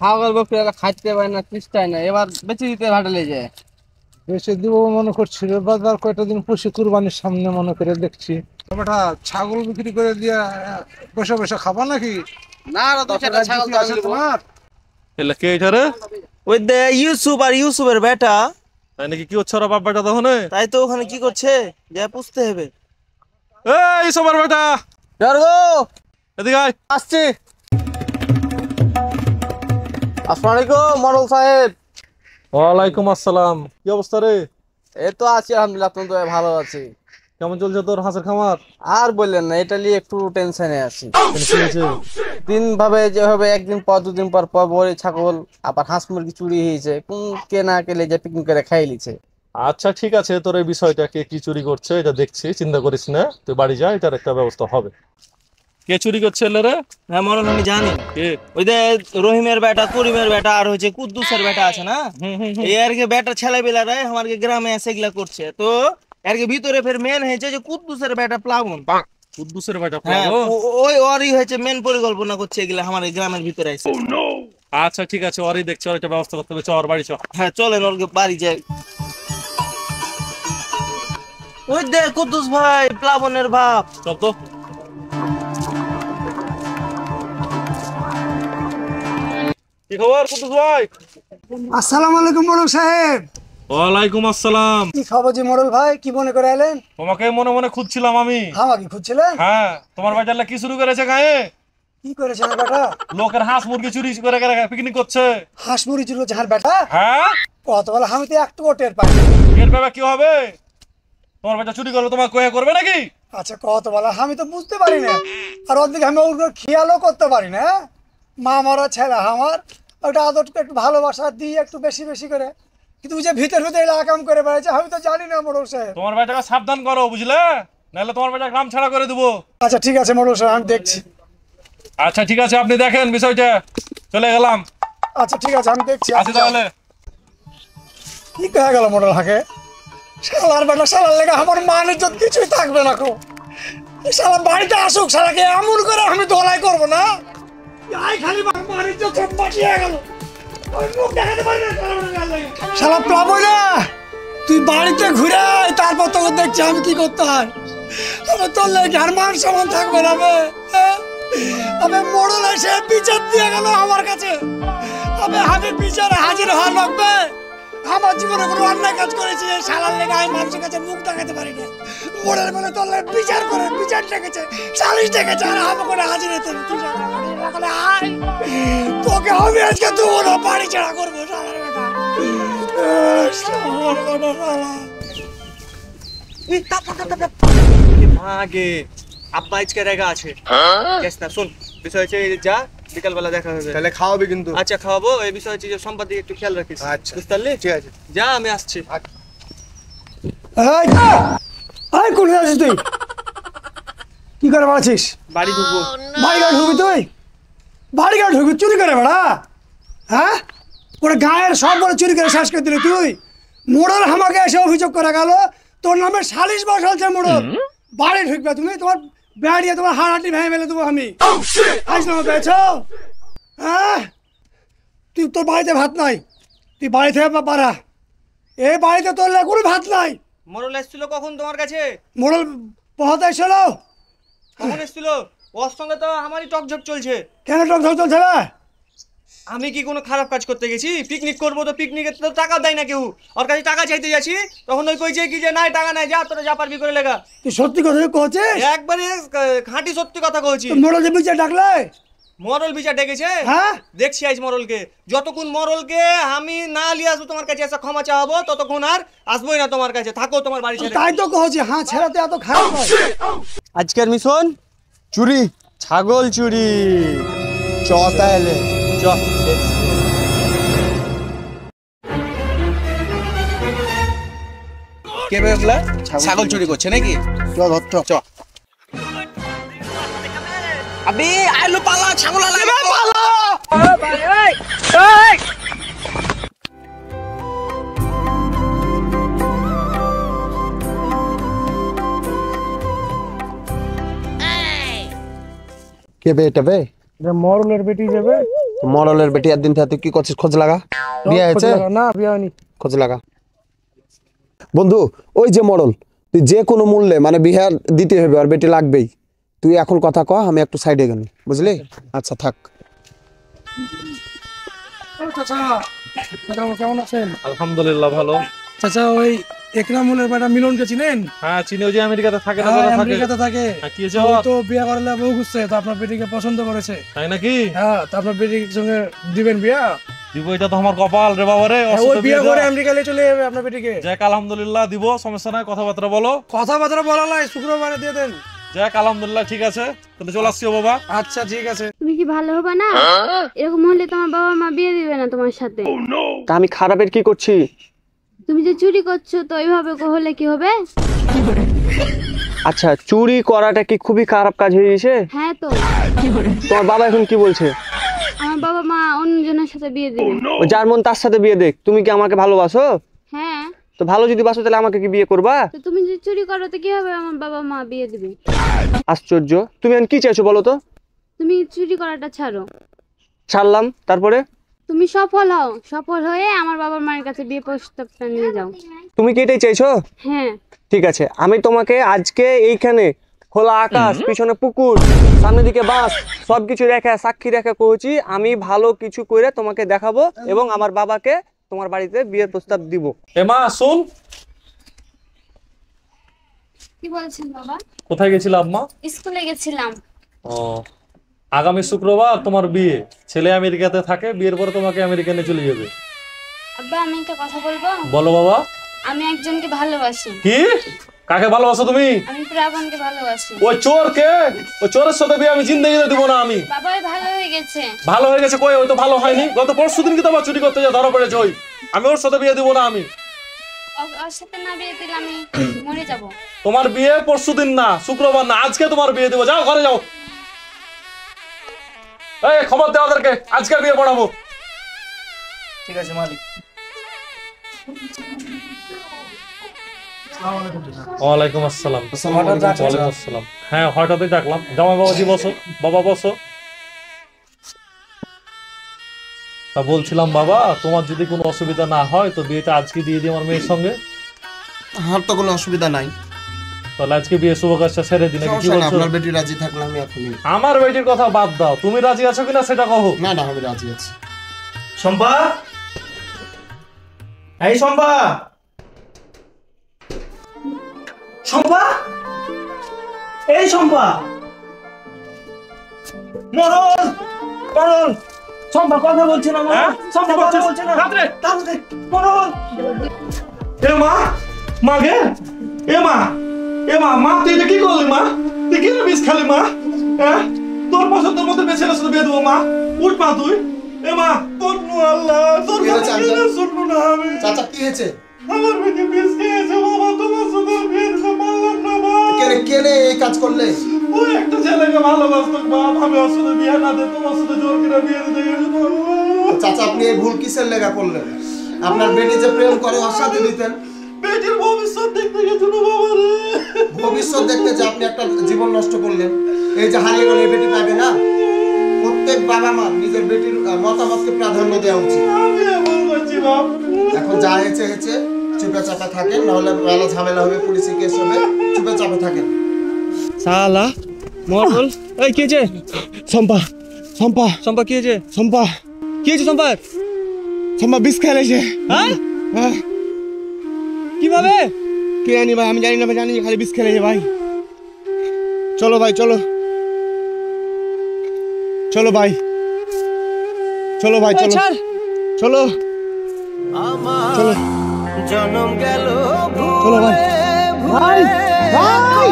ছাগল বকরি খাইতে পারে না, চেষ্টায় না, এবার বেঁচে দিতে ভাটালে যায়। বেশি দিব মনে করছিল, বাজার কয়টা দিন পুষি কুরবানির সামনে মনে করে দেখছি। বেটা ছাগল বিক্রি করে দিয়া বসে বসে খাবা নাকি? না না, তো সেটা ছাগল তো আমি নেবো। এলা কে এটারে? ওই দে ইউসুফ আর ইউসুফের বেটা। তাই নাকি? কি হচ্ছে ওরা বাপ বেটা তখন? তাই তো ওখানে কি করছে যা পুষতে হবে। এই সবার বেটা গো এদিকে আয়। আসছে। আসসালামু আলাইকুম মডেল সাহেব। ওয়ালাইকুম আসসালাম। কি অবস্থা রে? এই তো আছি আলহামদুলিল্লাহ, আপনার তো ভালো আছি। কেমন চলছে তোর হাঁসের খামার? আর বললেন না, এটা নিয়ে একটু টেনশনে আছি। কি হয়েছে? দিন ভাবে যেভাবে একদিন পর দুদিন পর পর বড়ি ছাগল আবার হাঁস মুরগি চুরি হয়েছে, কোন কে না কেলে যে পিকনিক করে খাই লিছে। আচ্ছা ঠিক আছে, তোর এই বিষয়টা কে কি চুরি করছে এটা দেখছি, চিন্তা করিস না, তুই বাড়ি যা, এটার একটা ব্যবস্থা হবে। কে চুরি করছে এলারে? হ্যাঁ মডেল আমি জানি। কে? ওই যে রহিমের বেটা, করিমের বেটা আর হচ্ছে কুদ্দুসের বেটা আছে না, এই আর কি বেটা ছেলেবেলারে আমার গ্রামে এসে এগুলা করছে। তো আর কি ভিতরে ফের মেন হয়েছে যে কুদ্দুসের বেটা প্লাবন। কুদ্দুসের বেটা হ্যাঁ, প্লাবন? ওই ওরই হয়েছে মেন পরিকল্পনা করছে এগুলা আমার এই গ্রামের ভিতরে এসে। আচ্ছা ঠিক আছে, ওরই দেখছি, ওর একটা ব্যবস্থা করতে হবে। চল বাড়ি চল। হ্যাঁ চলেন ওর বাড়ি যাই। ওই দে কুদ্দুস ভাই, প্লাবনের বাপ। চল তো। কি খবর কুদ্দুস ভাই? আসসালামু আলাইকুম মোড়ল সাহেব। ওয়ালাইকুম আসসালাম। কি খবর জি মোড়ল ভাই, কি মনে করে এলেন? তোমাকে মনে মনে খুঁজছিলাম আমি। আমাকে খুঁজছিলেন? হ্যাঁ, তোমার বাজারটা কি শুরু করেছে গায়ে? কি করেছেন বেটা? লোকের হাঁস মুরগি চুরি করে পিকনিক করছে। হাঁস মুরগি চুরি করছে হার বেটা? হ্যাঁ, কত বলে আমি তো একটু টের পাই। এর ব্যাপার কি হবে? তোমার বাচ্চা চুরি করবে, তোমার কয়ে করবে নাকি? আচ্ছা কত বলে আমি তো বুঝতে পারি না, আর ওদিকে আমি ওর খেয়ালও করতে পারি না। মা মরা ছেলে আমার, ওটা আদর একটু ভালোবাসা দিই একটু বেশি বেশি করে, কিন্তু ওই যে ভিতর ভিতরে আকাম করে বেড়াচ্ছে আমি তো জানি না মোড়ল সাহেব। তোমার বাচ্চাকে সাবধান করো বুঝলে, নাহলে তোমার বাচ্চা গ্রাম ছাড়া করে দেবো। আচ্ছা ঠিক আছে মোড়ল সাহেব, আমি দেখছি। আচ্ছা ঠিক আছে, আপনি দেখেন বিষয়টা, চলে গেলাম। আচ্ছা ঠিক আছে আমি দেখছি। আসি তাহলে। কি হয়ে গেল মোড়ল হাকে? শালার বেটা, শালার লেগে আমার মান ইজ্জত কিছুই থাকবে না। কো শালা বাড়িতে আসুক, শালাকে এমন করে আমি দোলাই করবো না, আই খালি মান ইজ্জত সব পাঠিয়ে গেল। ওই মুখ দেখাতে পারি না শালা প্লাবনা, তুই বাড়িতে ঘুরে আয়, তারপর তোকে দেখছি আমি কি করতে হয়। আমি তোর লেগে আর মান সমান থাকবে না। আমি মোড়ল এসে বিচার দিয়ে গেল আমার কাছে, আমি বিচারে হাজির হওয়া লাগবে। আমার জীবনে কোনো অন্যায় কাজ করেছি, এই শালার লেগে আমি মানুষের কাছে মুখ দেখাতে পারি না। মোড়ের বলে তোর বিচার করে, বিচার ডেকেছে, সালিশ ডেকেছে, আর আমার করে হাজির হতে হবে। তোকে আমি আজকে দেবো না, বাড়ি ছাড়া করবো শালার বেটা। আগে আব্বা আজকে রেগা আছে। কেস না, শুন বিষয় হচ্ছে যা বিকাল বেলা দেখা হবে। তাহলে খাওয়াবি কিন্তু। আচ্ছা খাওয়াবো, এই বিষয় হচ্ছে যে সম্পাদিক একটু খেয়াল রাখিস। আচ্ছা বুঝতে পারলি? ঠিক আছে। যা আমি আসছি। কোথায় আছিস তুই? কি করে বেড়াচ্ছিস? বাড়ি ঢুকবো। বাড়ি ঘাট ঢুকবি তুই? বাড়ি ঘাট ঢুকবি চুরি করে বেড়া? হ্যাঁ, ওরা গায়ের সব বড় চুরি করে শেষ করে দিলি তুই। মোড়ল আমাকে এসে অভিযোগ করা গেল তোর নামে সালিশ বসালছে মোড়ল। বাড়ি ঢুকবে তুমি? তোমার বেড়িয়ে তোমার হাড়াটি ভেঙে ফেলে দেবো আমি। আসলাম পেয়েছ? হ্যাঁ, তুই তোর বাড়িতে ভাত নাই, তুই বাড়ি থেকে পারা। এই বাড়িতে তোর কোনো ভাত নাই। মোড়ল এসেছিল কখন তোমার কাছে? মোড়ল পহাতে এসেছিল। কখন এসেছিল? ওর সঙ্গে তো আমারই টকঝক চলছে। কেন টকঝক চলছে না? আমি কি কোনো খারাপ কাজ করতে গেছি? পিকনিক করবো তো পিকনিকে তো টাকা দেয় না কেউ, ওর কাছে টাকা চাইতে যাচ্ছি তখন ওই কইছে কি যে নাই টাকা নাই, যা তোরা যা পারবি করে লেগা। তুই সত্যি কথা কইছিস? একবারে খাঁটি সত্যি কথা কইছি। মোড়ল যে বিচার ডাকলে? মরল বিচার ডেকেছে। হ্যাঁ, দেখছি আজ মরলকে, যতক্ষণ মরলকে আমি না লিয়ে আসবো তোমার কাছে এসে ক্ষমা চাওয়াবো ততক্ষণ আর আসবোই না তোমার কাছে। থাকো তোমার বাড়ি ছেড়ে। তাই তো কইছি, হ্যাঁ ছেড়াতে এত খারাপ হয়। আজকের মিশন চুরি, ছাগল চুরি। চ তাহলে চ। কে বেগুলা ছাগল চুরি করছে নাকি? চ ধর চ। আবি আইলো পালা, ছাগল লাগবে পালা। কে বে এটা বে? মরলের বেটি যাবে, মডেলের বেটি একদিন তুই কি করছিস? খোঁজ লাগা, বিয়ে হয়েছে? না বিয়ে হয়নি। খোঁজ লাগা। বন্ধু ওই যে মডেল, তুই যে কোনো মূল্যে মানে বিহার দিতে হবে, আর বেটি লাগবেই। তুই এখন কথা কহ, আমি একটু সাইডে গেল, বুঝলি? আচ্ছা থাক। চাচা কেমন আছেন? আলহামদুলিল্লাহ ভালো। চাচা ওই একরামুলের বেটা মিলনকে চিনেন? হ্যাঁ চিনি, ওই যে আমেরিকাতে থাকে না? হ্যাঁ, থাকে আমেরিকাতে থাকে। কি হয়েছে ও আবার? তো বিয়ে করলে বউ খুঁজছে, তো আপনার বেটিকে পছন্দ করেছে। তাই নাকি? হ্যাঁ, তো আপনার বেটির সঙ্গে দিবেন বিয়া? দিব, এটা তো আমার কপাল রে বাবা রে। হ্যাঁ, ওই বিয়ে করে আমেরিকা নিয়ে চলে যাবে আপনার বেটিকে। যাক আলহামদুলিল্লাহ দিব, সমস্যা নাই, কথাবার্তা বলো। কথাবার্তা বলা নাই, শুক্রবারে দিয়ে দেন। যাক আলহামদুলিল্লাহ ঠিক আছে, তাহলে চলে আসছি বাবা। আচ্ছা ঠিক আছে। তুমি কি ভালো হবে না? এরকম হলে তোমার বাবা মা বিয়ে দিবে না তোমার সাথে। তা আমি খারাপের কি করছি? তুমি যে চুরি করছো, তো এইভাবে হলে কি হবে? আচ্ছা চুরি করাটা কি খুবই খারাপ কাজ হয়ে গেছে? হ্যাঁ তো, তোমার বাবা এখন কি বলছে? আমার বাবা মা অন্যজনের সাথে বিয়ে দিবে। ও যার মন তার সাথে বিয়ে দেখ। তুমি কি আমাকে ভালোবাসো? হ্যাঁ, তো ভালো যদি বাসো তাহলে আমাকে কি বিয়ে করবা? তো তুমি যে চুরি করো তো কি হবে? আমার বাবা মা বিয়ে দিবে। আশ্চর্য, তুমি এখন কি চাইছো বলো তো? তুমি চুরি করাটা ছাড়ো। ছাড়লাম, তারপরে? তুমি সফল হও, সফল হয়ে আমার বাবার মায়ের কাছে বিয়ে প্রস্তাবটা নিয়ে যাও। তুমি কি এটাই চাইছো? হ্যাঁ, ঠিক আছে, আমি তোমাকে আজকে এইখানে খোলা আকাশ, পিছনে পুকুর, সামনে দিকে বাস, সবকিছু রেখে সাক্ষী রেখে কইছি আমি ভালো কিছু করে তোমাকে দেখাবো এবং আমার বাবাকে তোমার বাড়িতে বিয়ের প্রস্তাব দিব। এমা শুন, কি বলছেন বাবা? কোথায় গেছিল আম্মা? স্কুলে গেছিলাম। ও, আগামী শুক্রবার তোমার বিয়ে। ছেলে আমেরিকাতে থাকে, বিয়ের পরে তোমাকে আমেরিকা নিয়ে চলে যাবে। আব্বা আমি একটা কথা বলবো? বলো বাবা। আমি একজনকে ভালোবাসি। কি? কাকে ভালোবাসো তুমি? আমি প্রাবণকে ভালোবাসি। ওই চোরকে? ওই চোরের সাথে বিয়ে আমি জিন্দেগিতে দিব না আমি। বাবাই ভালো হয়ে গেছে। ভালো হয়ে গেছে কই? ওই তো ভালো হয়নি। গত পরশুদিন কি তোমার চুরি করতে যা ধরা পড়েছে ওই। আমি ওর সাথে বিয়ে দিব না আমি। ওর সাথে না বিয়ে দিলে আমি মরে যাব। তোমার বিয়ে পরশুদিন না, শুক্রবার না, আজকে তোমার বিয়ে দেবো। যাও ঘরে যাও। এই খবর দাও ওদেরকে, আজকে বিয়ে পড়াবো। ঠিক আছে মালিক। ওয়ালাইকুম আসসালাম। ওয়ালাইকুম আসসালাম। হ্যাঁ হঠাৎই ডাকলাম। জামাই বাবাজি বসো, বাবা বসো। তা বলছিলাম বাবা, তোমার যদি কোনো অসুবিধা না হয় তো বিয়েটা আজকে দিয়ে দিই আমার মেয়ের সঙ্গে। আমার তো কোনো অসুবিধা নাই। তাহলে আজকে বিয়ে শুভ কাজটা ছেড়ে দিই নাকি? কি বলছো? আপনার বেটি রাজি থাকলে আমি এখনই। আমার বেটির কথা বাদ দাও, তুমি রাজি আছো কিনা সেটা কহো। না না, আমি রাজি আছি। শম্পা, এই শম্পা, শম্পা, এই শম্পা, মরণ মরণ। শম্পা কথা বলছে না, হ্যাঁ? শম্পা কথা বলছে না। রাত্রে? তাড়াতাড়ি মরণ। এ মা, মা গে, এ মা, এ মা, মা তুই এটা কি করলি মা? তুই কি বিষ খালি মা? হ্যাঁ, তোর পছন্দের মতো ছেলের সাথে বিয়ে দেবো মা। উঠ মা তুই। এ মা, তোর আল্লাহ, তোর কথা শুনবো না আমি। চাচা কি হয়েছে? আমার মেয়েকে বিষ খেয়েছে বাবা, তোমার সাথে বিয়ে দিতে পারলাম না মা। কেনে এই কাজ করলে? ওই একটা ছেলেকে ভালোবাসতো বাপ, আমি ওর সাথে বিয়ে না দিয়ে তোমার সাথে জোর করে বিয়ে দিতে গেছি বাবা। চাচা আপনি এই ভুল কিসের লেগা করলেন? আপনার বেটি যে প্রেম করে ওর সাথে দিতেন। বেটির ভবিষ্যৎ দেখতে গেছিল বাবা রে। ভবিষ্যৎ দেখতে যে আপনি একটা জীবন নষ্ট করলেন। এই যে হারিয়ে গেল, এই বেটি পাবে না। প্রত্যেক বাবা মা নিজের বেটির মতামতকে প্রাধান্য দেওয়া উচিত। আমি এমন করছিলাম। এখন যা হয়েছে হয়েছে, চুপে চাপে থাকেন, নাহলে বেলা ঝামেলা হবে, পুলিশে কেস হবে। চুপে চাপে থাকেন। শালা মরণ। এই কি হয়েছে? সম্পা সম্পা শম্পা কি হয়েছে? সম্পা কি হয়েছে শম্পা? সম্পা বিষ খেলেছে। হ্যাঁ, হ্যাঁ, কিভাবে? কে জানি ভাই, আমি জানি না ভাই, জানি খালি বিষ খেলেছে ভাই। চলো ভাই, চলো চলো ভাই, চলো ভাই, চলো ছাড়। চলো চলো জনম গেল চলো ভাই। ভাই ভাই